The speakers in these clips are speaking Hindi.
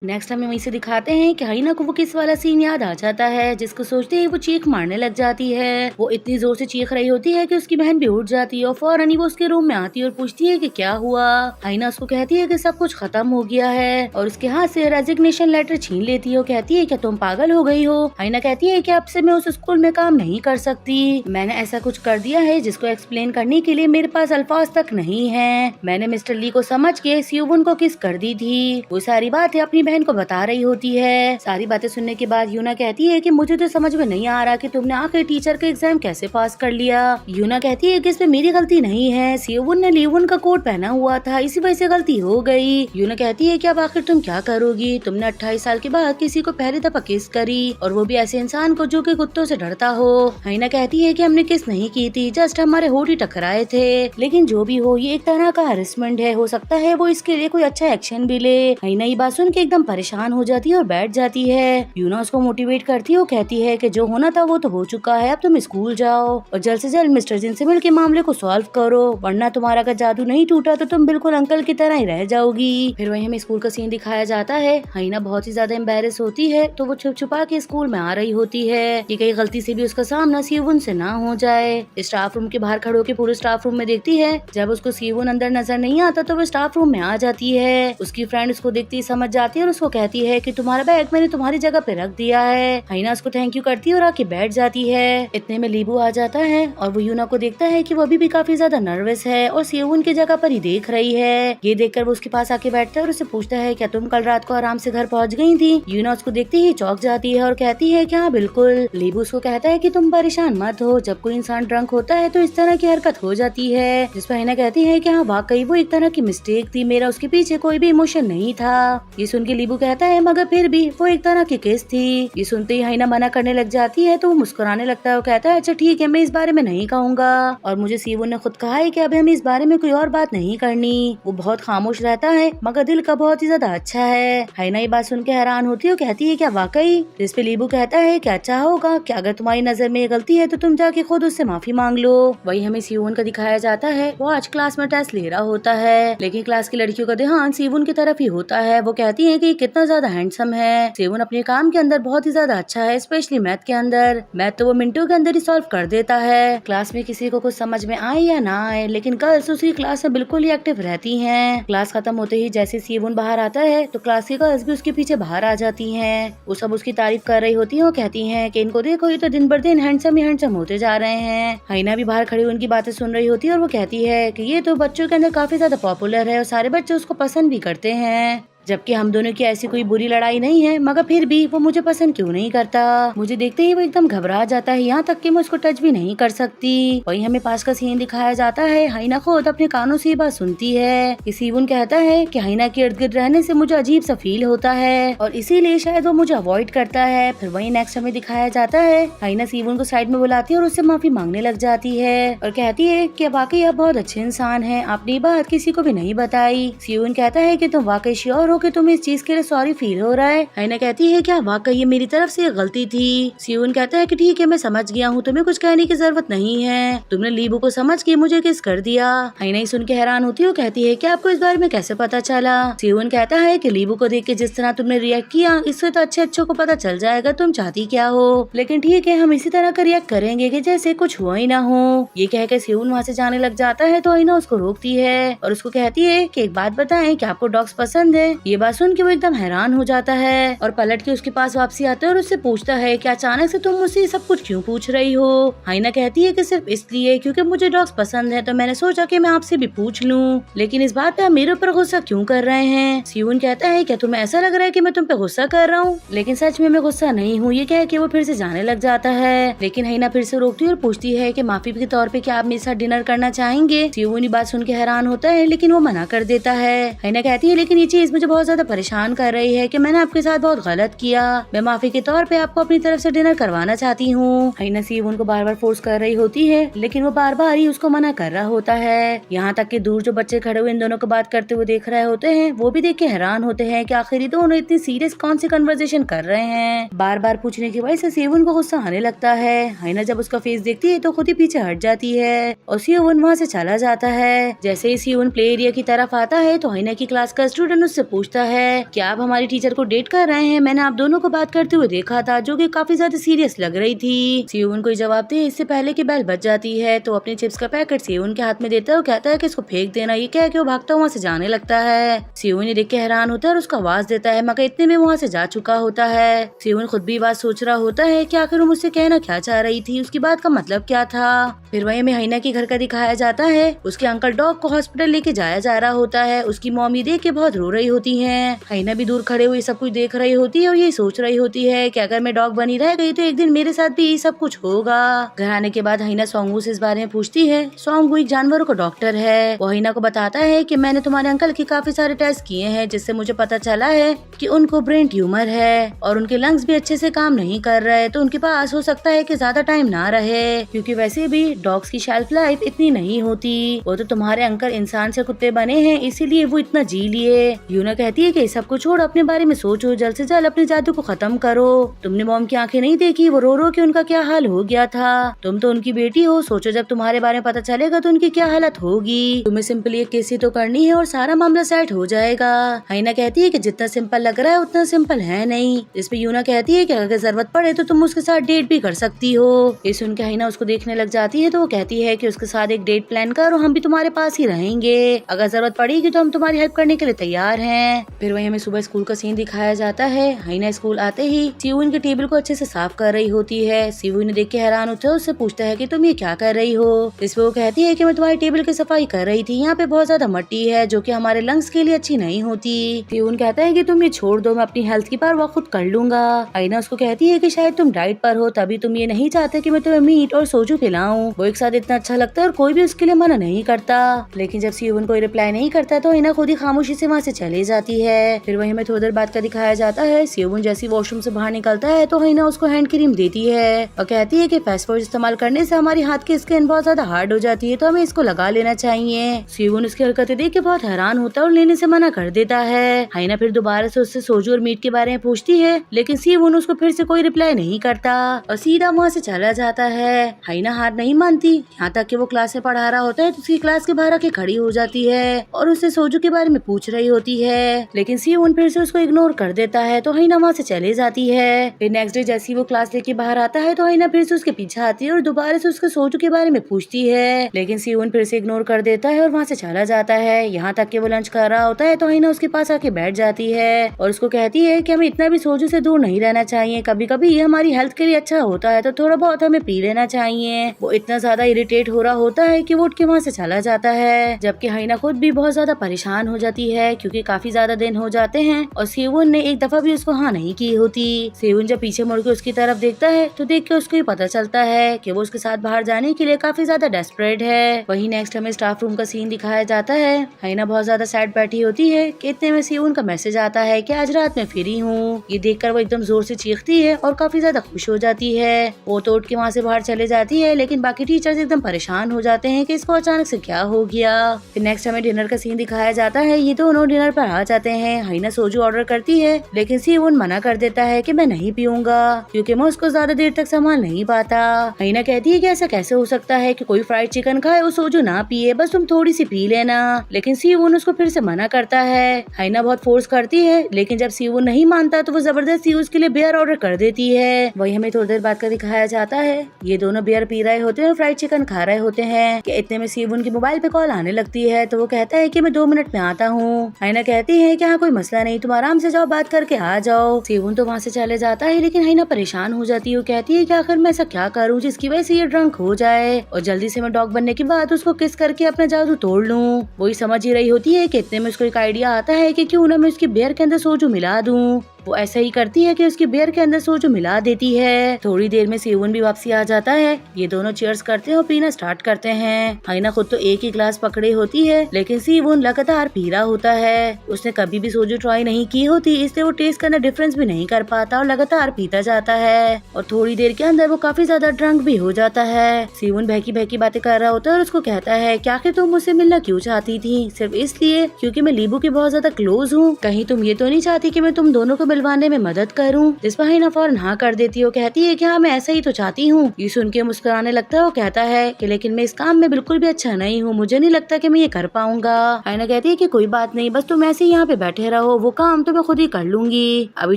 नेक्स्ट हमें वहीं से दिखाते हैं कि हाइना को वो किस वाला सीन याद आ जाता है जिसको सोचते ही वो चीख मारने लग जाती है। वो इतनी जोर से चीख रही होती है कि उसकी बहन भी उठ जाती है और फौरन ही वो उसके रूम में आती है और पूछती है कि क्या हुआ। हाइना उसको कहती है कि सब कुछ खत्म हो गया है और उसके हाथ से रेजिग्नेशन लेटर छीन लेती है और कहती है क्या तुम पागल हो गई हो। हाइना कहती है कि अब से मैं उस स्कूल में काम नहीं कर सकती। मैंने ऐसा कुछ कर दिया है जिसको एक्सप्लेन करने के लिए मेरे पास अल्फाज तक नहीं है। मैंने मिस्टर ली को समझ के सियोबुन को किस कर दी थी। वो सारी बातें अपनी बहन को बता रही होती है। सारी बातें सुनने के बाद यूना कहती है कि मुझे तो समझ में नहीं आ रहा कि तुमने आखिर टीचर का एग्जाम कैसे पास कर लिया। यूना कहती है कि इसमें मेरी गलती नहीं है, सियोबुन ने लीवुन का कोट पहना हुआ था, इसी वजह से गलती हो गई। यूना कहती है कि अब आखिर तुम क्या करोगी, तुमने 28 साल के बाद किसी को पहली दफा किस करी और वो भी ऐसे इंसान को जो कि कुत्तों से डरता हो। हाइना कहती है कि हमने किस नहीं की थी, जस्ट हमारे होठ ही टकराए थे। लेकिन जो भी हो ये एक तरह का हरेसमेंट है, हो सकता है वो इसके लिए कोई अच्छा एक्शन भी ले। हाइना ये बात सुन के एकदम परेशान हो जाती है और बैठ जाती है। यूना उसको मोटिवेट करती है, वो कहती है कि जो होना था वो तो हो चुका है, अब तुम स्कूल जाओ और जल्द से जल्द मिस्टर जिन से मिल के मामले को सॉल्व करो, वरना तुम्हारा अगर जादू नहीं टूटा तो तुम बिल्कुल अंकल की तरह ही रह जाओगी। फिर वहीं हमें स्कूल का सीन दिखाया जाता है। हाइना बहुत ही ज्यादा एम्बेरस होती है तो वो छुप छुपा के स्कूल में आ रही होती है कि कहीं गलती से भी उसका सामना सियोबुन से ना हो जाए। स्टाफ रूम के बाहर खड़े होकर पूरे स्टाफ रूम में देखती है। जब उसको सियोबुन अंदर नजर नहीं आता तो वो स्टाफ रूम में आ जाती है। उसकी फ्रेंड उसको देखती ही समझ जाती है और उसको कहती है कि तुम्हारा बैग मैंने तुम्हारी जगह पे रख दिया है। हाइना उसको थैंक यू करती है और आके बैठ जाती है। इतने में लीबू आ जाता है और वो यूना को देखता है कि वो अभी भी काफी ज्यादा नर्वस है और सियोबुन की जगह पर ही देख रही है। ये देखकर वो उसके पास आके बैठता है और उससे पूछता है क्या तुम कल रात को आराम से घर पहुंच गई थी। यूना उसको देखते ही चौंक जाती है और कहती है कि हाँ बिल्कुल। लीबू उसको कहता है कि तुम परेशान मत हो, जब कोई इंसान ड्रंक होता है तो इस तरह की हरकत हो जाती है। जिस पर हाइना कहती है कि हाँ वाकई वो एक तरह की मिस्टेक थी, मेरा उसके पीछे कोई भी इमोशन नहीं था। ये सुन के लीबू कहता है मगर फिर भी वो एक तरह की किस थी। ये सुनते ही हाइना मना करने लग जाती है तो वो मुस्कुराने लगता है और कहता है अच्छा ठीक है, मैं इस बारे में नहीं कहूँगा और मुझे सियोबुन ने खुद कहा है कि अभी हमें इस बारे में कोई और बात नहीं करनी। वो बहुत खामोश रहता है मगर दिल का बहुत ही ज्यादा अच्छा है। हाइना ये बात सुन के हैरान होती है और कहती है क्या वाकई। जिस पे लीबू कहता है कि अच्छा होगा कि अगर तुम्हारी नजर में ये गलती है तो तुम जाके खुद उससे माफी मांग लो। वही हमें सियोबुन का दिखाया जाता है। वो आज क्लास में टेस्ट ले रहा होता है लेकिन क्लास की लड़कियों का ध्यान सियोबुन की तरफ ही होता है। वो कहती है कि कितना ज्यादा हैंडसम है। सियोबुन अपने काम के अंदर बहुत ही ज्यादा अच्छा है, स्पेशली मैथ के अंदर। मैथ तो वो मिनटों के अंदर ही सॉल्व कर देता है। क्लास में किसी को कुछ समझ में आए या ना आए लेकिन गर्ल्स उसकी क्लास में बिल्कुल ही एक्टिव रहती हैं। क्लास खत्म होते ही जैसे सियोबुन बाहर आता है तो क्लास की गर्ल्स भी उसके पीछे बाहर आ जाती हैं। वो सब उसकी तारीफ कर रही होती हैं और कहती हैं कि इनको देखो ये तो दिन बर दिन हैंडसम ही हैंडसम होते जा रहे हैं। हाइना भी बाहर खड़ी उनकी बातें सुन रही होती है और वो कहती है कि ये तो बच्चों के अंदर काफी ज्यादा पॉपुलर है और सारे बच्चे उसको पसंद भी करते हैं, जबकि हम दोनों की ऐसी कोई बुरी लड़ाई नहीं है, मगर फिर भी वो मुझे पसंद क्यों नहीं करता। मुझे देखते ही वो एकदम घबरा जाता है, यहाँ तक कि मैं उसको टच भी नहीं कर सकती। वही हमें पास का सीन दिखाया जाता है। हाइना खुद अपने कानों से ये बात सुनती है कि सियोबुन कहता है कि हाइना के इर्द गिर्द रहने से मुझे अजीब सा फील होता है और इसीलिए शायद वो मुझे अवॉइड करता है। फिर वही नेक्स्ट हमें दिखाया जाता है। हाइना सियोबुन को साइड में बुलाती है और उससे माफी मांगने लग जाती है और कहती है कि वाकई आप बहुत अच्छे इंसान हैं, आपने ये बात किसी को भी नहीं बताई। सियोबुन कहता है कि तुम वाकई श्योर हो कि तुम्हें इस चीज के लिए सॉरी फील हो रहा है। हाइना कहती है क्या वाकई ये मेरी तरफ से गलती थी। सियोबुन कहता है कि ठीक है मैं समझ गया हूँ, तुम्हें कुछ कहने की जरूरत नहीं है, तुमने लीबू को समझ के मुझे किस कर दिया। हाइना ही सुन के हैरान होती है, कहती है कि आपको इस बारे में कैसे पता चला। सियोबुन कहता है कि लीबू को देख के जिस तरह तुमने रिएक्ट किया इससे तो अच्छे अच्छों को पता चल जाएगा तुम चाहती क्या हो, लेकिन ठीक है हम इसी तरह का रिएक्ट करेंगे कि जैसे कुछ हुआ ही ना हो। ये कहकर सियोबुन वहाँ से जाने लग जाता है तो हाइना उसको रोकती है और उसको कहती है कि एक बात बताएं कि आपको डॉग्स पसंद है। ये बात सुन के वो एकदम हैरान हो जाता है और पलट के उसके पास वापसी आता है और उससे पूछता है कि अचानक से तुम मुझसे सब कुछ क्यों पूछ रही हो। हाइना कहती है कि सिर्फ इसलिए क्योंकि मुझे डॉग्स पसंद है तो मैंने सोचा कि मैं आपसे भी पूछ लूं, लेकिन इस बात पे आप मेरे ऊपर गुस्सा क्यों कर रहे हैं। सियोबुन कहता है क्या तुम्हें ऐसा लग रहा है कि मैं तुम पे गुस्सा कर रहा हूँ, लेकिन सच में मैं गुस्सा नहीं हूँ। ये कह के वो फिर से जाने लग जाता है लेकिन हाइना फिर से रोकती है और पूछती है कि माफी के तौर पे क्या आप मेरे साथ डिनर करना चाहेंगे। सियोबुन ये बात सुन के हैरान होता है लेकिन वो मना कर देता है। हाइना कहती है लेकिन ये चीज मुझे बहुत ज्यादा परेशान कर रही है कि मैंने आपके साथ बहुत गलत किया, मैं माफी के तौर पे आपको अपनी तरफ से डिनर करवाना चाहती हूँ। हाइना सियोबुन को बार बार फोर्स कर रही होती है लेकिन वो बार बार ही उसको मना कर रहा होता है। यहाँ तक कि दूर जो बच्चे खड़े हुए इन दोनों को बात करते हुए देख रहे होते हैं वो भी देख के हैरान होते हैं कि आखिर दोनों इतनी सीरियस कौन सी कन्वर्सेशन कर रहे हैं। बार बार पूछने की वजह से सियोबुन को गुस्सा आने लगता है। हाइना जब उसका फेस देखती है तो खुद ही पीछे हट जाती है और सियोबुन वहाँ से चला जाता है। जैसे ही सियोबुन प्ले एरिया की तरफ आता है तो हाइना की क्लास का स्टूडेंट उससे पूछता है कि आप हमारी टीचर को डेट कर रहे हैं, मैंने आप दोनों को बात करते हुए देखा था, जो कि काफी ज्यादा सीरियस लग रही थी। सियोन को जवाब दे इससे पहले कि बेल बज जाती है तो अपने चिप्स का पैकेट सियोन के हाथ में देता है और कहता है कि इसको फेंक देना। ये कह के वो भागता वहाँ से जाने लगता है। सियोन ये देख के हैरान होता है और उसको आवाज देता है मगर इतने में वहाँ से जा चुका होता है। सियोन खुद भी बात सोच रहा होता है कि आखिर वो मुझसे कहना क्या चाह रही थी, उसकी बात का मतलब क्या था। फिर वहीं में हाइना के घर का दिखाया जाता है। उसके अंकल डॉग को हॉस्पिटल लेके जाया जा रहा होता है। उसकी मम्मी देख के बहुत रो रही होती है। हाइना भी दूर खड़े हुए सब कुछ देख रही होती है और यही सोच रही होती है कि अगर मैं डॉग बनी रह गई तो एक दिन मेरे साथ भी यही सब कुछ होगा। घर आने के बाद हाइना सोंगवू से इस बारे में पूछती है। सोंगवू एक जानवरों का डॉक्टर है। वो हाइना को बताता है कि मैंने तुम्हारे अंकल के काफी सारे टेस्ट किए हैं जिससे मुझे पता चला है कि उनको ब्रेन ट्यूमर है और उनके लंग्स भी अच्छे से काम नहीं कर रहे, तो उनके पास हो सकता है कि ज्यादा टाइम ना रहे, क्योंकि वैसे भी डॉग्स की शेल्फ लाइफ इतनी नहीं होती। वो तो तुम्हारे अंकल इंसान से कुत्ते बने हैं इसीलिए वो इतना जी लिए। यूना कहती है कि सब कुछ छोड़, अपने बारे में सोचो, जल्द से जल्द अपने जादू को खत्म करो। तुमने मॉम की आंखें नहीं देखी, वो रो रो के उनका क्या हाल हो गया था। तुम तो उनकी बेटी हो, सोचो जब तुम्हारे बारे में पता चलेगा तो उनकी क्या हालत होगी। तुम्हें सिंपली एक केस ही तो करनी है और सारा मामला सेट हो जाएगा। हाइना कहती है कि जितना सिंपल लग रहा है उतना सिंपल है नहीं। इस पे यूना कहती है कि अगर जरूरत पड़े तो तुम उसके साथ डेट भी कर सकती हो। ये सुन के हाइना उसको देखने लग जाती है तो वो कहती है कि उसके साथ एक डेट प्लान कर और हम भी तुम्हारे पास ही रहेंगे, अगर जरूरत पड़ेगी तो हम तुम्हारी हेल्प करने के लिए तैयार हैं। फिर वही हमें सुबह स्कूल का सीन दिखाया जाता है। हाइना स्कूल आते ही सिवून के टेबल को अच्छे से साफ कर रही होती है। सिवून ने देख के हैरान होता है, उससे पूछता है कि तुम ये क्या कर रही हो। इस पे वो कहती है कि मैं तुम्हारी टेबल की सफाई कर रही थी, यहाँ पे बहुत ज्यादा मिट्टी है जो कि हमारे लंग्स के लिए अच्छी नहीं होती। सिवून कहता है कि तुम ये छोड़ दो, मैं अपनी हेल्थ की परवाह खुद कर लूंगा। हाइना उसको कहती है कि शायद तुम डाइट पर हो तभी तुम ये नहीं चाहते कि मैं तुम्हें मीट और सोजू खिलाऊं। वो एक साथ इतना अच्छा लगता है और कोई भी उसके लिए मना नहीं करता। लेकिन जब सिवून कोई रिप्लाई नहीं करता तो हाइना खुद ही खामोशी से वहाँ से चली जाती है। फिर वही हमें थोड़ी देर बाद का दिखाया जाता है। सिवून जैसे वॉशरूम से बाहर निकलता है तो हाइना उसको हैंड क्रीम देती है और कहती है कि फेस वॉश इस्तेमाल करने से हमारी हाथ की स्किन बहुत ज्यादा हार्ड हो जाती है तो हमें इसको लगा लेना चाहिए। सिवून उसकी हरकतें देख के बहुत हैरान होता है और लेने से मना कर देता है। हाइना फिर दोबारा से उससे सोजू और मीट के बारे में पूछती है लेकिन सिवून उसको फिर से कोई रिप्लाई नहीं करता और सीधा वहाँ से चला जाता है। हाइना हार नहीं मानती, यहाँ तक कि वो क्लास में पढ़ा रहा होता है तो उसकी क्लास के बाहर आके खड़ी हो जाती है और उससे सोजू के बारे में पूछ रही होती है, लेकिन सिवून फिर से उसको इग्नोर कर देता है तो हाइना वहाँ से चले जाती है। फिर नेक्स्ट डे जैसे वो क्लास लेके बाहर आता है तो हाइना फिर से उसके पीछे आती है और दोबारा से उसके सोजू के बारे में पूछती है, लेकिन सिवून फिर से इग्नोर कर देता है और वहाँ से चला जाता है। यहाँ तक कि वो लंच कर रहा होता है तो हाइना उसके पास आके बैठ जाती है और उसको कहती है कि हमें इतना भी सोजू से दूर नहीं रहना चाहिए, कभी कभी ये हमारी हेल्थ के लिए अच्छा होता है तो थोड़ा बहुत हमें पी लेना चाहिए। वो इतना ज्यादा इरिटेट हो रहा होता है कि वो उठ के वहाँ से चला जाता है, जबकि हाइना खुद भी बहुत ज्यादा परेशान हो जाती है क्योंकि काफी ज्यादा दिन हो जाते हैं और सिवून ने एक दफा भी उसको हाँ नहीं की होती। सिवून जब पीछे मुड़ के उसकी तरफ देखता है तो देख के उसको ही पता चलता है कि वो उसके साथ बाहर जाने के लिए काफी ज्यादा डेस्परेट है। वही नेक्स्ट हमें स्टाफ रूम का सीन दिखाया जाता है। हाइना बहुत ज्यादा सैड बैठी होती है कि इतने में सिवून का मैसेज आता है कि आज रात में फ्री हूँ। ये देखकर वो एकदम जोर से चीखती है और काफी ज्यादा खुश हो जाती है। वो तो उठ के वहाँ से बाहर चले जाती है, लेकिन बाकी टीचर्स एकदम परेशान हो जाते हैं कि इसको अचानक से क्या हो गया। फिर नेक्स्ट हमें डिनर का सीन दिखाया जाता है। ये दोनों डिनर पर आ जाते हैं। हाइना सोजू ऑर्डर करती है लेकिन सिवून मना कर देता है कि मैं नहीं पीऊंगा क्योंकि मैं उसको ज्यादा देर तक संभाल नहीं पाता। हाइना कहती है कि ऐसा कैसे हो सकता है कि कोई फ्राइड चिकन खाए और सोजू ना पिए, बस तुम थोड़ी सी पी लेना, लेकिन सिवून उसको फिर से मना करता है। हाइना बहुत फोर्स करती है लेकिन जब सिवून नहीं मानता तो वो जबरदस्ती उसके लिए बियर ऑर्डर कर देती है। वही हमें थोड़ी देर बाद का दिखाया जाता है। ये दोनों बियर पी रहे होते हैं, फ्राइड चिकन खा रहे होते हैं कि इतने में सिवून की मोबाइल पे कॉल आने लगती है तो वो कहता है कि मैं 2 मिनट में आता हूँ। हाइना कहती है कि हाँ कोई मसला नहीं, तुम आराम से जाओ, बात करके आ जाओ। सिवून तो वहाँ से चले जाता है लेकिन हाइना परेशान हो जाती है। वो कहती है कि आखिर मैं ऐसा क्या करूँ जिसकी वजह से ये ड्रंक हो जाए और जल्दी से मैं डॉग बनने के बाद उसको किस करके अपना जादू तोड़ लूँ। वही समझ ही रही होती है कि इतने में उसको एक आइडिया आता है कि क्यों ना मैं उसकी बियर के अंदर सोजू मिला दूँ। वो ऐसा ही करती है कि उसकी बियर के अंदर सोजू मिला देती है। थोड़ी देर में सिवून भी वापसी आ जाता है। ये दोनों चीयर्स करते हैं और पीना स्टार्ट करते हैं। हाइना खुद तो एक ही ग्लास पकड़े होती है लेकिन सिवून लगातार पी रहा होता है। उसने कभी भी सोजू ट्राई नहीं की होती इसलिए वो टेस्ट करना डिफरेंस भी नहीं कर पाता और लगातार पीता जाता है और थोड़ी देर के अंदर वो काफी ज्यादा ड्रंक भी हो जाता है। सिवून बहकी बहकी बातें कर रहा होता है और उसको कहता है कि आखिर तुम मुझसे मिलना क्यों चाहती थी, सिर्फ इसलिए क्योंकि मैं लीबू की बहुत ज्यादा क्लोज हूँ, कहीं तुम ये तो नहीं चाहती कि मैं तुम दोनों को दिलवाने में मदद करूँ, जिस पर हाइना फौरन हाँ कर देती है। कहती है कि हाँ मैं ऐसा ही तो चाहती हूँ। ये सुन के मुस्कुराने लगता है। वो कहता है कि लेकिन मैं इस काम में बिल्कुल भी अच्छा नहीं हूँ, मुझे नहीं लगता कि मैं ये कर पाऊंगा। हाइना कहती है कि कोई बात नहीं, बस तुम ऐसे ही यहाँ पे बैठे रहो, वो काम तो मैं खुद ही कर लूंगी। अभी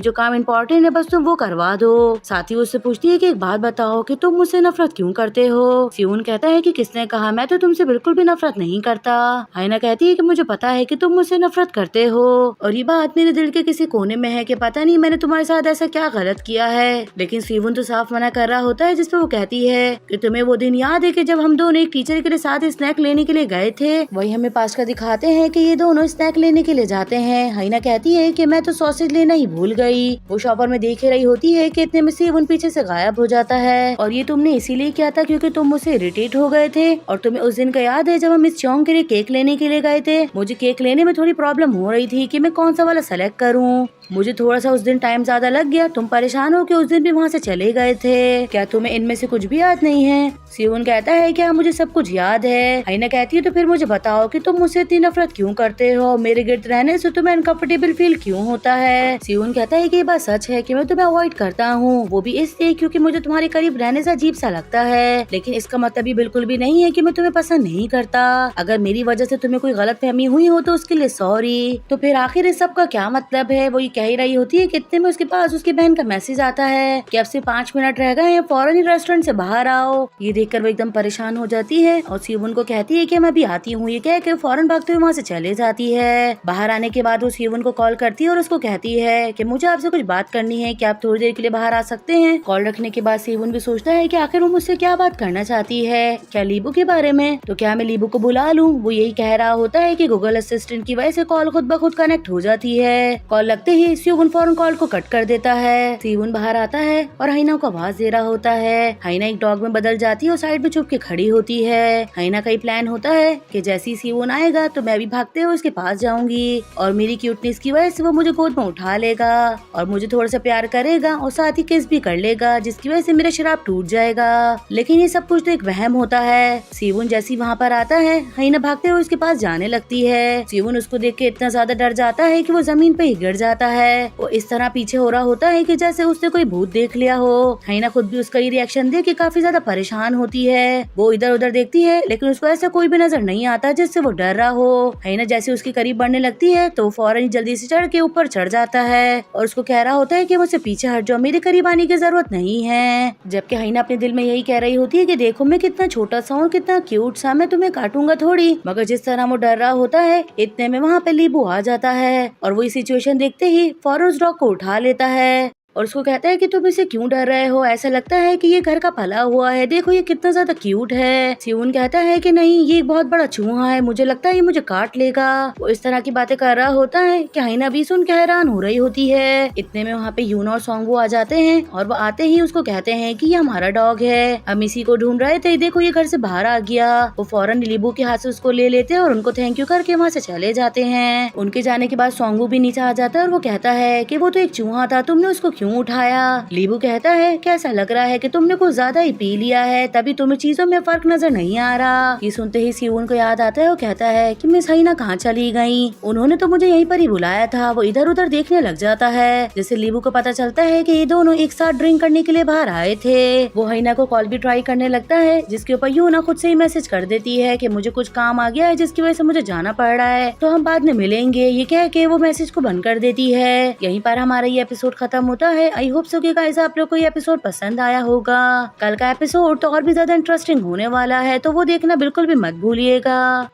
जो काम इम्पोर्टेंट है बस तुम वो करवा दो। साथ ही उससे पूछती है कि एक बात बताओ कि तुम मुझसे नफरत क्यों करते हो। सियोन कहता है कि किसने कहा, मैं तो तुमसे बिल्कुल भी नफरत नहीं करता। हाइना कहती है कि मुझे पता है कि तुम मुझसे नफरत करते हो और ये बात मेरे दिल के किसी कोने में है कि पता नहीं मैंने तुम्हारे साथ ऐसा क्या गलत किया है। लेकिन सियोन तो साफ मना कर रहा होता है, जिसपे वो कहती है कि तुम्हें वो दिन याद है कि जब हम दोनों एक टीचर के लिए साथ स्नैक लेने के लिए गए थे। वही हमें पास का दिखाते हैं कि ये दोनों स्नैक लेने के लिए जाते हैं। हाइना कहती है कि मैं तो सॉसेज लेना ही भूल गई। वो शॉपर में देख रही होती है कि इतने में सियोन पीछे से गायब हो जाता है और ये तुमने इसीलिए किया था क्योंकि तुम मुझसे इरिटेट हो गए थे। और तुम्हें उस दिन का याद है जब हम इस चौंग के लिए केक लेने के लिए गए थे। मुझे केक लेने में थोड़ी प्रॉब्लम हो रही थी कि मैं कौन सा वाला सेलेक्ट करूँ। मुझे थोड़ा सा उस दिन टाइम ज्यादा लग गया। तुम परेशान हो कि उस दिन भी वहाँ से चले गए थे। क्या तुम्हें इनमें से कुछ भी याद नहीं है? सियोन कहता है क्या मुझे सब कुछ याद है। हाइना कहती है तो फिर मुझे बताओ कि तुम मुझसे इतनी नफरत क्यों करते हो, मेरे गिर्द रहने से तुम्हें अनकंफर्टेबल फील क्यों होता है। सियोन कहता है कि ये बात सच है कि मैं तुम्हें अवॉइड करता हूँ, वो भी इसलिए क्योंकि मुझे तुम्हारे करीब रहने से अजीब सा लगता है। लेकिन इसका मतलब ये बिल्कुल भी नहीं है कि मैं तुम्हें पसंद नहीं करता। अगर मेरी वजह से तुम्हें कोई गलतफहमी हुई हो तो उसके लिए सॉरी। तो फिर आखिर इस सब का क्या मतलब है? वो ये कह ही रही होती है कि इतने में उसके पास उसकी बहन का मैसेज आता है कि अब सिर्फ 5 मिनट रह गए हैं, फौरन ही रेस्टोरेंट से बाहर आओ। ये देखकर वो एकदम परेशान हो जाती है और सियोन को कहती है कि मैं अभी आती हूँ। ये कह के फौरन भागते हुए वहाँ से चले जाती है। बाहर आने के बाद वो सियोन को कॉल करती है और उसको कहती है कि मुझे आपसे कुछ बात करनी है, क्या आप थोड़ी देर के लिए बाहर आ सकते हैं। कॉल रखने के बाद सियोन भी सोचता है कि आखिर वो मुझसे क्या बात करना चाहती है, क्या लीबू के बारे में? तो क्या मैं लीबू को बुला लूँ? वो यही कह रहा होता है कि गूगल असिस्टेंट की वजह से कॉल खुद ब खुद कनेक्ट हो जाती है। कॉल लगते ही सियोन फौरन कॉल को कट कर देता है। सियोन बाहर आता है और हाइना को आवाज दे रहा होता है। हाइना एक डॉग में बदल जाती है और साइड में छुप के खड़ी होती है। हाइना का प्लान होता है कि जैसे ही सियोन आएगा तो मैं भी भागते हुए उसके पास जाऊंगी और मेरी क्यूटनेस की वजह से वो मुझे गोद में उठा लेगा और मुझे थोड़ा सा प्यार करेगा और साथ ही किस भी कर लेगा, जिसकी वजह से मेरा शराब टूट जाएगा। लेकिन ये सब कुछ तो एक वहम होता है। सियोन जैसे वहाँ पर आता है, हाइना भागते हुए उसके पास जाने लगती है। सियोन उसको देख के इतना ज्यादा डर जाता है कि वो जमीन पे ही गिर जाता है। वो इस तरह पीछे हो रहा होता है कि जैसे उसने कोई भूत देख लिया हो। हाइना खुद भी उसका ये रिएक्शन देख के काफी ज्यादा परेशान होती है। वो इधर उधर देखती है लेकिन उसको ऐसा कोई भी नजर नहीं आता जिससे वो डर रहा हो। हाइना जैसे उसके करीब बढ़ने लगती है तो फौरन ही जल्दी से चढ़ के ऊपर चढ़ जाता है और उसको कह रहा होता है कि मुझसे पीछे हट जाओ, मेरे करीब आने की जरूरत नहीं है। जबकि हाइना अपने दिल में यही कह रही होती है कि देखो मैं कितना छोटा सा हूँ, कितना क्यूट सा, मैं तुम्हें काटूंगा थोड़ी। मगर जिस तरह वो डर रहा होता है इतने में वहाँ पे लीबू आ जाता है और वो सिचुएशन देखते ही फौरन उस डॉग को उठा लेता है और उसको कहता है कि तुम इसे क्यों डर रहे हो, ऐसा लगता है कि ये घर का भला हुआ है, देखो ये कितना ज्यादा क्यूट है। सियोन कहता है कि नहीं, ये एक बहुत बड़ा चूहा है, मुझे लगता है ये मुझे काट लेगा। वो इस तरह की बातें कर रहा होता है कि हाइना भी सुन के हैरान हो रही होती है। इतने में वहाँ पे यूना और सोंगवू आ जाते हैं और वो आते ही उसको कहते हैं कि ये हमारा डॉग है, हम इसी को ढूंढ रहे थे, देखो ये घर से बाहर आ गया। वो फौरन लीबू के हाथ से उसको ले लेते हैं और उनको थैंक यू करके वहाँ से चले जाते हैं। उनके जाने के बाद सोंगवू भी नीचे आ जाता है और वो कहता है कि वो तो एक चूहा था, तुमने उसको क्यों उठाया? लीबू कहता है कैसा लग रहा है कि तुमने कुछ ज्यादा ही पी लिया है, तभी तुम्हें चीजों में फर्क नजर नहीं आ रहा। ये सुनते ही सियोन को याद आता है। वो कहता है कि मिस हाइना कहाँ चली गई, उन्होंने तो मुझे यहीं पर ही बुलाया था। वो इधर उधर देखने लग जाता है। जैसे लीबू को पता चलता है कि ये दोनों एक साथ ड्रिंक करने के लिए बाहर आए थे। वो हाइना को कॉल भी ट्राई करने लगता है, जिसके ऊपर यूना खुद से ही मैसेज कर देती है कि मुझे कुछ काम आ गया है जिसकी वजह से मुझे जाना पड़ रहा है, तो हम बाद में मिलेंगे। ये कह के वो मैसेज को बंद कर देती है। यहीं पर हमारा ये एपिसोड खत्म होता है। आई होप सो कि गाइस आप लोग को ये एपिसोड पसंद आया होगा। कल का एपिसोड तो और भी ज्यादा इंटरेस्टिंग होने वाला है, तो वो देखना बिल्कुल भी मत भूलिएगा।